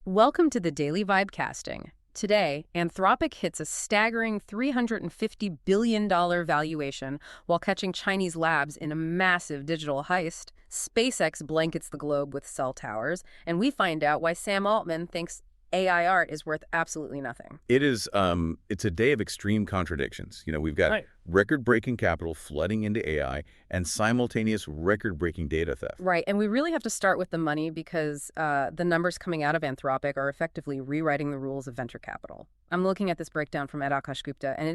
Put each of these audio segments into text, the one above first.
Welcome to the Daily Vibecasting. Today, Anthropic hits a staggering $350 billion valuation while catching Chinese labs in a massive digital heist. SpaceX blankets the globe with cell towers, and we find out why Sam Altman thinks AI art is worth absolutely nothing. It's a day of extreme contradictions. We've got Right. record-breaking capital flooding into AI and simultaneous record-breaking data theft. Right, and we really have to start with the money because the numbers coming out of Anthropic are effectively rewriting the rules of venture capital. I'm looking at this breakdown from Ed Gupta, and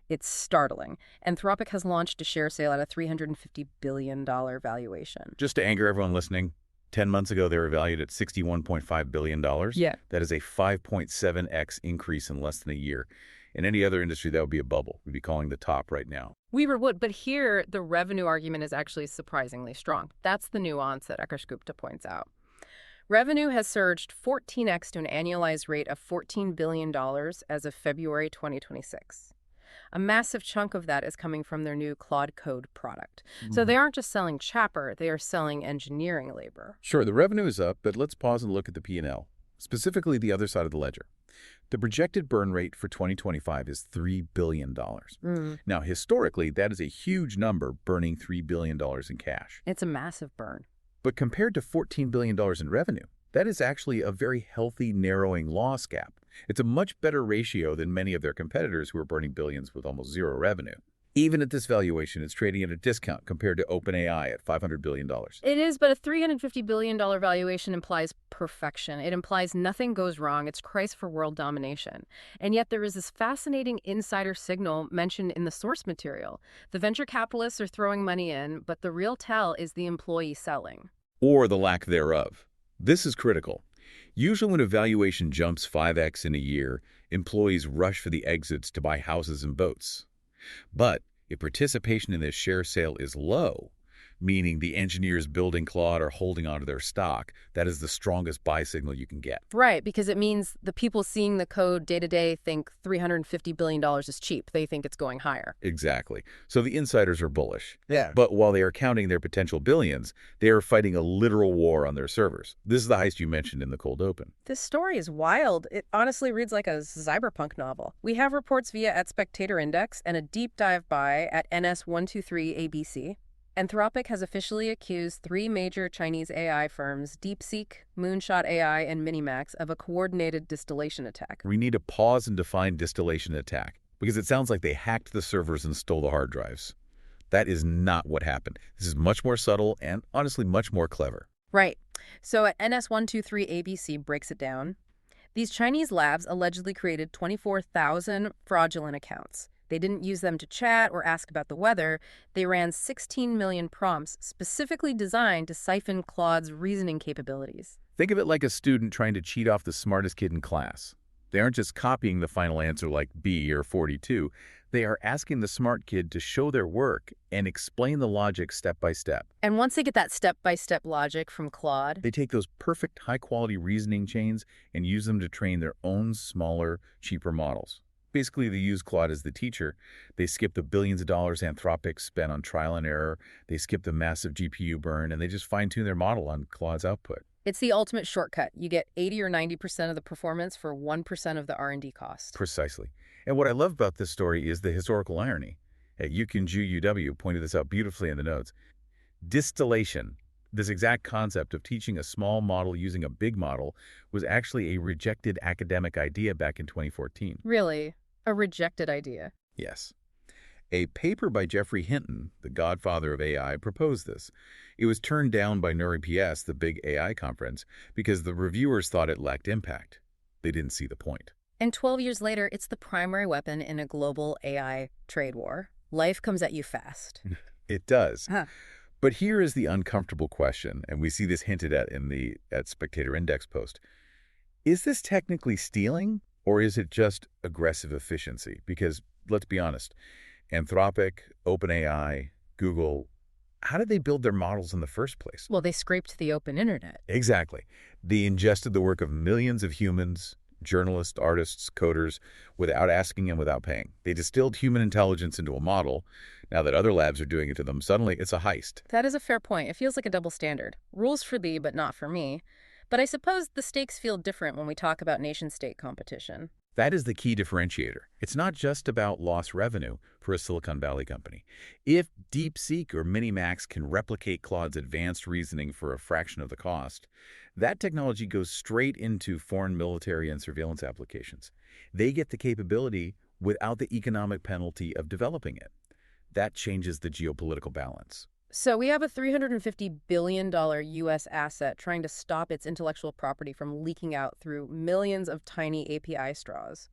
it's startling. Anthropic has launched a share sale at a $350 billion valuation. Just to anger everyone listening, 10 months ago, they were valued at $61.5 billion. Yeah. That is a 5.7x increase in less than a year. In any other industry, that would be a bubble. We'd be calling the top right now. Weaver would, but here the revenue argument is actually surprisingly strong. That's the nuance that Gupta points out. Revenue has surged 14x to an annualized rate of $14 billion as of February 2026. A massive chunk of that is coming from their new Claude Code product. So they aren't just selling Chapper, they are selling engineering labor. Sure, the revenue is up, but let's pause and look at the P&L, specifically the other side of the ledger. The projected burn rate for 2025 is $3 billion. Now, historically, that is a huge number, burning $3 billion in cash. It's a massive burn. But compared to $14 billion in revenue, that is actually a very healthy narrowing loss gap. It's a much better ratio than many of their competitors who are burning billions with almost zero revenue. Even at this valuation, it's trading at a discount compared to OpenAI at $500 billion. It is, but a $350 billion valuation implies perfection. It implies nothing goes wrong. It's Christ for world domination. And yet there is this fascinating insider signal mentioned in the source material. The venture capitalists are throwing money in, but the real tell is the employee selling. Or the lack thereof. This is critical. Usually when a valuation jumps 5x in a year, employees rush for the exits to buy houses and boats. But if participation in this share sale is low, meaning the engineers building Claude are holding onto their stock, that is the strongest buy signal you can get. Right, because it means the people seeing the code day to day think $350 billion is cheap. They think it's going higher. Exactly. So the insiders are bullish. Yeah. But while they are counting their potential billions, they are fighting a literal war on their servers. This is the heist you mentioned in the cold open. This story is wild. It honestly reads like a cyberpunk novel. We have reports via at Spectator Index and a deep dive by at NS123ABC. Anthropic has officially accused 3 major Chinese AI firms, DeepSeek, Moonshot AI, and Minimax, of a coordinated distillation attack. We need to pause and define distillation attack, because it sounds like they hacked the servers and stole the hard drives. That is not what happened. This is much more subtle and, honestly, much more clever. Right. So at NS123ABC breaks it down. These Chinese labs allegedly created 24,000 fraudulent accounts. They didn't use them to chat or ask about the weather. They ran 16 million prompts specifically designed to siphon Claude's reasoning capabilities. Think of it like a student trying to cheat off the smartest kid in class. They aren't just copying the final answer like B or 42. They are asking the smart kid to show their work and explain the logic step by step. And once they get that step-by-step logic from Claude, They take those perfect high-quality reasoning chains and use them to train their own smaller, cheaper models. Basically, they use Claude as the teacher. They skip the billions of dollars Anthropic spent on trial and error. They skip the massive GPU burn, and they just fine-tune their model on Claude's output. it's the ultimate shortcut. You get 80 or 90% of the performance for 1% of the R&D cost. Precisely. And what I love about this story is the historical irony. Yukinju UW pointed this out beautifully in the notes. Distillation, this exact concept of teaching a small model using a big model, was actually a rejected academic idea back in 2014. Really? A rejected idea. Yes. A paper by Geoffrey Hinton, the godfather of AI, proposed this. It was turned down by NeurIPS, the big AI conference, because the reviewers thought it lacked impact. They didn't see the point. And 12 years later, it's the primary weapon in a global AI trade war. Life comes at you fast. It does. Huh. But here is the uncomfortable question, and we see this hinted at in the Spectator Index post. Is this technically stealing, or is it just aggressive efficiency? Because, let's be honest, Anthropic, OpenAI, Google, how did they build their models in the first place? Well, they scraped the open internet. Exactly. They ingested the work of millions of humans, journalists, artists, coders, without asking and without paying. They distilled human intelligence into a model. Now that other labs are doing it to them, suddenly it's a heist. That is a fair point. It feels like a double standard. Rules for thee, but not for me. But I suppose the stakes feel different when we talk about nation-state competition. That is the key differentiator. It's not just about lost revenue for a Silicon Valley company. If DeepSeek or Minimax can replicate Claude's advanced reasoning for a fraction of the cost, that technology goes straight into foreign military and surveillance applications. They get the capability without the economic penalty of developing it. That changes the geopolitical balance. So we have a $350 billion U.S. asset trying to stop its intellectual property from leaking out through millions of tiny API straws.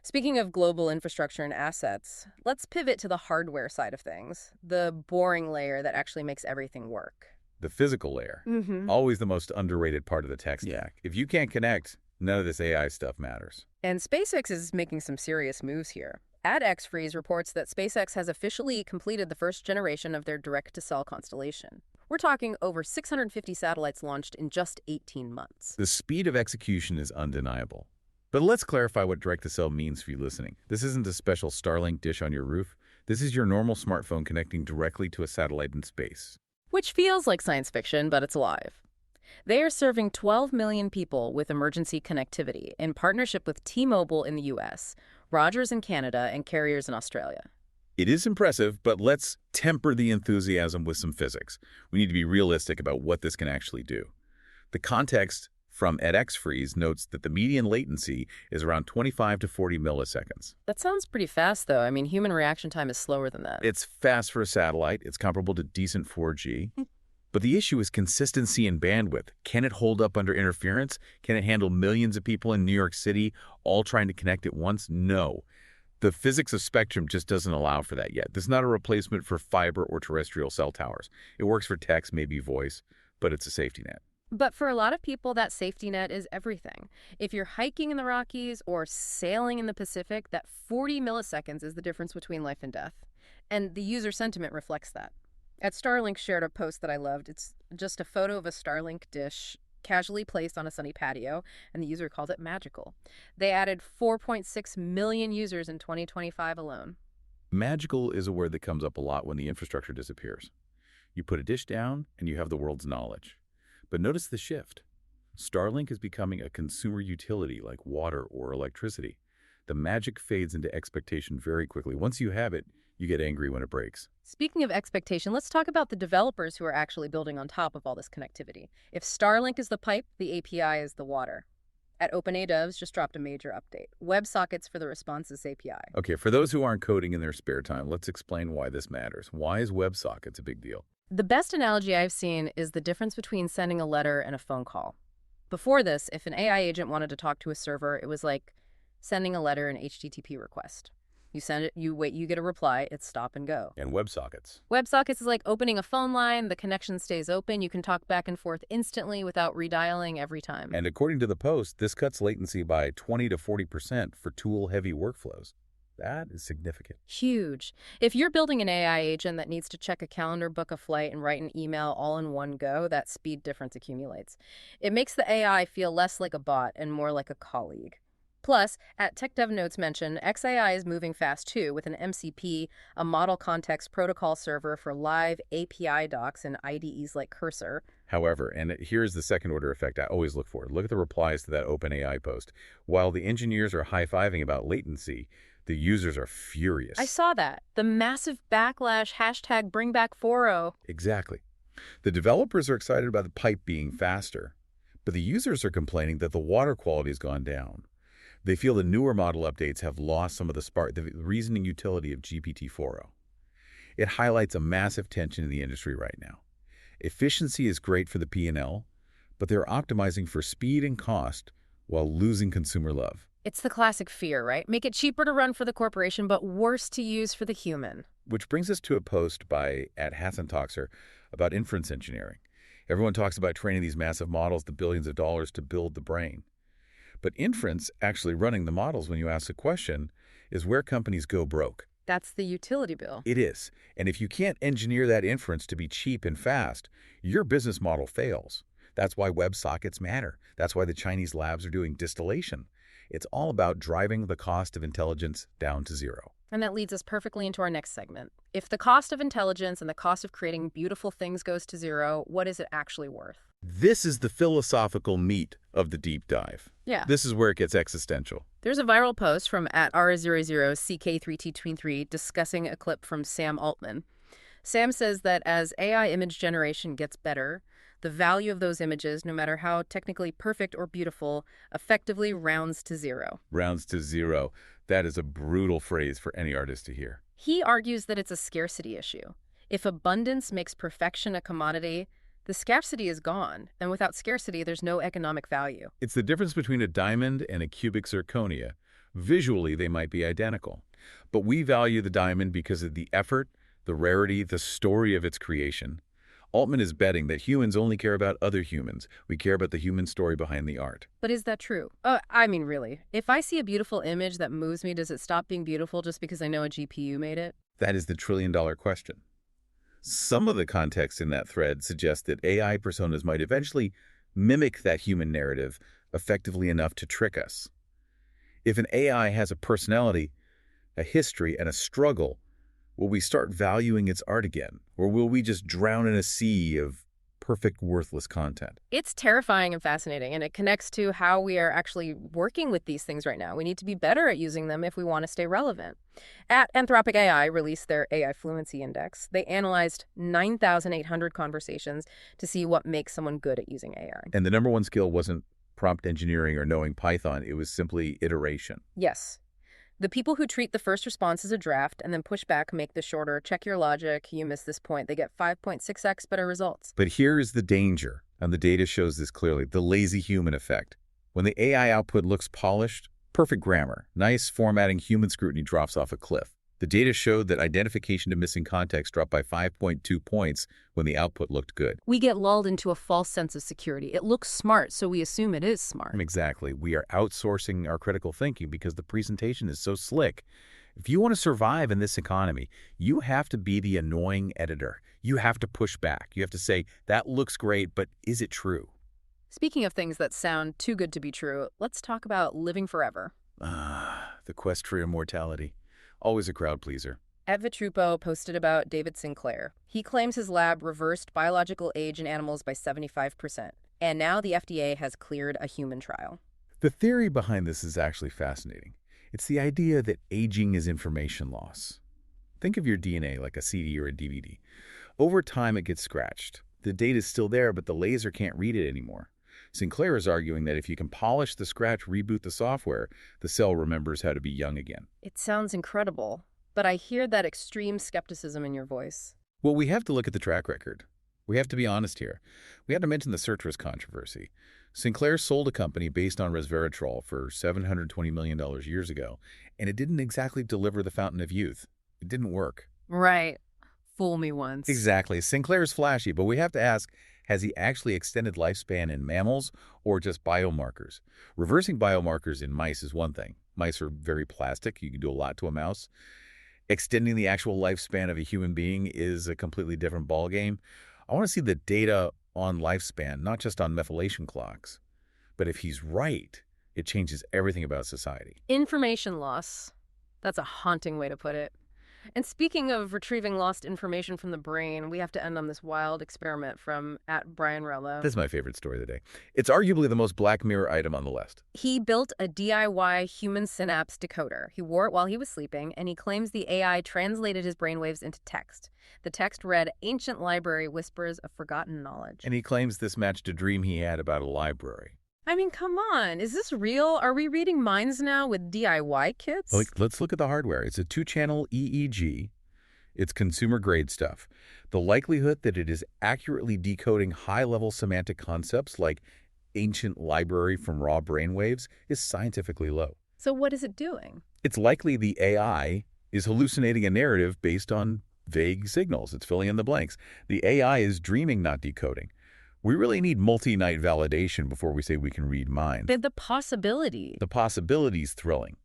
Speaking of global infrastructure and assets, let's pivot to the hardware side of things, the boring layer that actually makes everything work. The physical layer, always the most underrated part of the tech stack. If you can't connect, none of this AI stuff matters. And SpaceX is making some serious moves here. AdXfreeze reports that SpaceX has officially completed the first generation of their direct-to-cell constellation. We're talking over 650 satellites launched in just 18 months. The speed of execution is undeniable. But let's clarify what direct-to-cell means for you listening. This isn't a special Starlink dish on your roof. This is your normal smartphone connecting directly to a satellite in space. Which feels like science fiction, but it's alive. They are serving 12 million people with emergency connectivity in partnership with T-Mobile in the U.S., Rogers in Canada, and carriers in Australia. It is impressive, but let's temper the enthusiasm with some physics. We need to be realistic about what this can actually do. The context from AdXfreeze notes that the median latency is around 25 to 40 milliseconds. That sounds pretty fast, though. I mean, human reaction time is slower than that. It's fast for a satellite. It's comparable to decent 4G. But the issue is consistency and bandwidth. Can it hold up under interference? Can it handle millions of people in New York City all trying to connect at once? No. The physics of spectrum just doesn't allow for that yet. This is not a replacement for fiber or terrestrial cell towers. It works for text, maybe voice, but it's a safety net. But for a lot of people, that safety net is everything. If you're hiking in the Rockies or sailing in the Pacific, that 40 milliseconds is the difference between life and death. And the user sentiment reflects that. Starlink shared a post that I loved. It's just a photo of a Starlink dish casually placed on a sunny patio, and the user called it magical. They added 4.6 million users in 2025 alone. Magical is a word that comes up a lot when the infrastructure disappears. You put a dish down, and you have the world's knowledge. But notice the shift. Starlink is becoming a consumer utility like water or electricity. The magic fades into expectation very quickly. Once you have it, you get angry when it breaks. Speaking of expectation, let's talk about the developers who are actually building on top of all this connectivity. If Starlink is the pipe, the API is the water. At OpenAI Devs just dropped a major update. WebSockets for the Responses API. Okay, for those who aren't coding in their spare time, let's explain why this matters. Why is WebSockets a big deal? The best analogy I've seen is the difference between sending a letter and a phone call. Before this, if an AI agent wanted to talk to a server, it was like sending a letter, an HTTP request. You send it, you wait, you get a reply, it's stop and go. And WebSockets? WebSockets is like opening a phone line, the connection stays open, you can talk back and forth instantly without redialing every time. And according to the post, this cuts latency by 20 to 40% for tool-heavy workflows. That is significant. Huge. If you're building an AI agent that needs to check a calendar, book a flight, and write an email all in one go, that speed difference accumulates. It makes the AI feel less like a bot and more like a colleague. Plus, at Tech Dev Notes mention, XAI is moving fast too with an MCP, a model context protocol server for live API docs and IDEs like Cursor. However, and here's the second order effect I always look for. Look at the replies to that OpenAI post. While the engineers are high-fiving about latency, the users are furious. I saw that. The massive backlash, hashtag #BringBack40. Exactly. The developers are excited about the pipe being faster, but the users are complaining that the water quality has gone down. They feel the newer model updates have lost some of the reasoning utility of GPT-4o. It highlights a massive tension in the industry right now. Efficiency is great for the P&L, but they're optimizing for speed and cost while losing consumer love. It's the classic fear, right? Make it cheaper to run for the corporation, but worse to use for the human. Which brings us to a post by @HassanTalkser about inference engineering. Everyone talks about training these massive models, the billions of dollars to build the brain. But inference, actually running the models when you ask a question, is where companies go broke. That's the utility bill. It is. And if you can't engineer that inference to be cheap and fast, your business model fails. That's why WebSockets matter. That's why the Chinese labs are doing distillation. It's all about driving the cost of intelligence down to zero. And that leads us perfectly into our next segment. If the cost of intelligence and the cost of creating beautiful things goes to zero, what is it actually worth? This is the philosophical meat of the deep dive. Yeah. This is where it gets existential. There's a viral post from @R00CK3T23 discussing a clip from Sam Altman. Sam says that as AI image generation gets better, the value of those images, no matter how technically perfect or beautiful, effectively rounds to zero. Rounds to zero. That is a brutal phrase for any artist to hear. He argues that it's a scarcity issue. If abundance makes perfection a commodity, the scarcity is gone, and without scarcity, there's no economic value. It's the difference between a diamond and a cubic zirconia. Visually, they might be identical. But we value the diamond because of the effort, the rarity, the story of its creation. Altman is betting that humans only care about other humans. We care about the human story behind the art. But is that true? Really. If I see a beautiful image that moves me, does it stop being beautiful just because I know a GPU made it? That is the trillion-dollar question. Some of the context in that thread suggests that AI personas might eventually mimic that human narrative effectively enough to trick us. If an AI has a personality, a history, and a struggle, will we start valuing its art again? Or will we just drown in a sea of perfect, worthless content? It's terrifying and fascinating, and it connects to how we are actually working with these things right now. We need to be better at using them if we want to stay relevant. Anthropic AI released their AI Fluency Index. They analyzed 9,800 conversations to see what makes someone good at using AI. And the number one skill wasn't prompt engineering or knowing Python. It was simply iteration. Yes. The people who treat the first response as a draft and then push back, make the shorter, check your logic, you missed this point, they get 5.6x better results. But here is the danger, and the data shows this clearly, the lazy human effect. When the AI output looks polished, perfect grammar, nice formatting, human scrutiny drops off a cliff. The data showed that identification to missing context dropped by 5.2 points when the output looked good. We get lulled into a false sense of security. It looks smart, so we assume it is smart. Exactly. We are outsourcing our critical thinking because the presentation is so slick. If you want to survive in this economy, you have to be the annoying editor. You have to push back. You have to say, that looks great, but is it true? Speaking of things that sound too good to be true, let's talk about living forever. The quest for immortality. Always a crowd pleaser. Vitrupo posted about David Sinclair. He claims his lab reversed biological age in animals by 75%. And now the FDA has cleared a human trial. The theory behind this is actually fascinating. It's the idea that aging is information loss. Think of your DNA like a CD or a DVD. Over time, it gets scratched. The data is still there, but the laser can't read it anymore. Sinclair is arguing that if you can polish the scratch, reboot the software, the cell remembers how to be young again. It sounds incredible, but I hear that extreme skepticism in your voice. Well, we have to look at the track record. We have to be honest here. We have to mention the search controversy. Sinclair sold a company based on resveratrol for $720 million years ago, and it didn't exactly deliver the fountain of youth. It didn't work. Right. Fool me once. Exactly. Sinclair's flashy, but we have to ask, has he actually extended lifespan in mammals or just biomarkers? Reversing biomarkers in mice is one thing. Mice are very plastic. You can do a lot to a mouse. Extending the actual lifespan of a human being is a completely different ballgame. I want to see the data on lifespan, not just on methylation clocks. But if he's right, it changes everything about society. Information loss. That's a haunting way to put it. And speaking of retrieving lost information from the brain, we have to end on this wild experiment from @Brian Rello. This is my favorite story of the day. It's arguably the most Black Mirror item on the list. He built a DIY human synapse decoder. He wore it while he was sleeping, and he claims the AI translated his brainwaves into text. The text read, "Ancient library whispers of forgotten knowledge." And he claims this matched a dream he had about a library. I mean, come on. Is this real? Are we reading minds now with DIY kits? Let's look at the hardware. It's a 2-channel EEG. It's consumer-grade stuff. The likelihood that it is accurately decoding high-level semantic concepts like ancient library from raw brainwaves is scientifically low. So what is it doing? It's likely the AI is hallucinating a narrative based on vague signals. It's filling in the blanks. The AI is dreaming, not decoding. We really need multi-night validation before we say we can read minds. The possibility. The possibility is thrilling.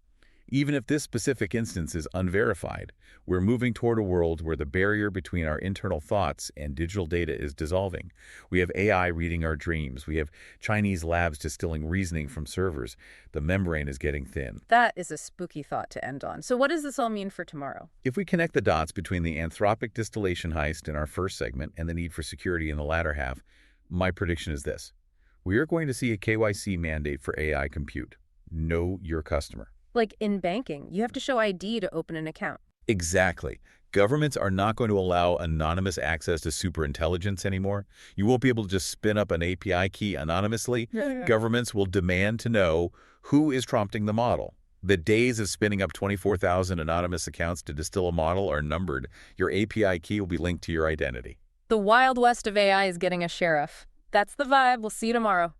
Even if this specific instance is unverified, we're moving toward a world where the barrier between our internal thoughts and digital data is dissolving. We have AI reading our dreams. We have Chinese labs distilling reasoning from servers. The membrane is getting thin. That is a spooky thought to end on. So what does this all mean for tomorrow? If we connect the dots between the anthropic distillation heist in our first segment and the need for security in the latter half, My prediction is this. We are going to see a KYC mandate for AI compute. Know your customer. Like in banking, you have to show ID to open an account. Exactly. Governments are not going to allow anonymous access to superintelligence anymore. You won't be able to just spin up an API key anonymously. Governments will demand to know who is prompting the model. The days of spinning up 24,000 anonymous accounts to distill a model are numbered. Your API key will be linked to your identity. The Wild West of AI is getting a sheriff. That's the vibe. We'll see you tomorrow.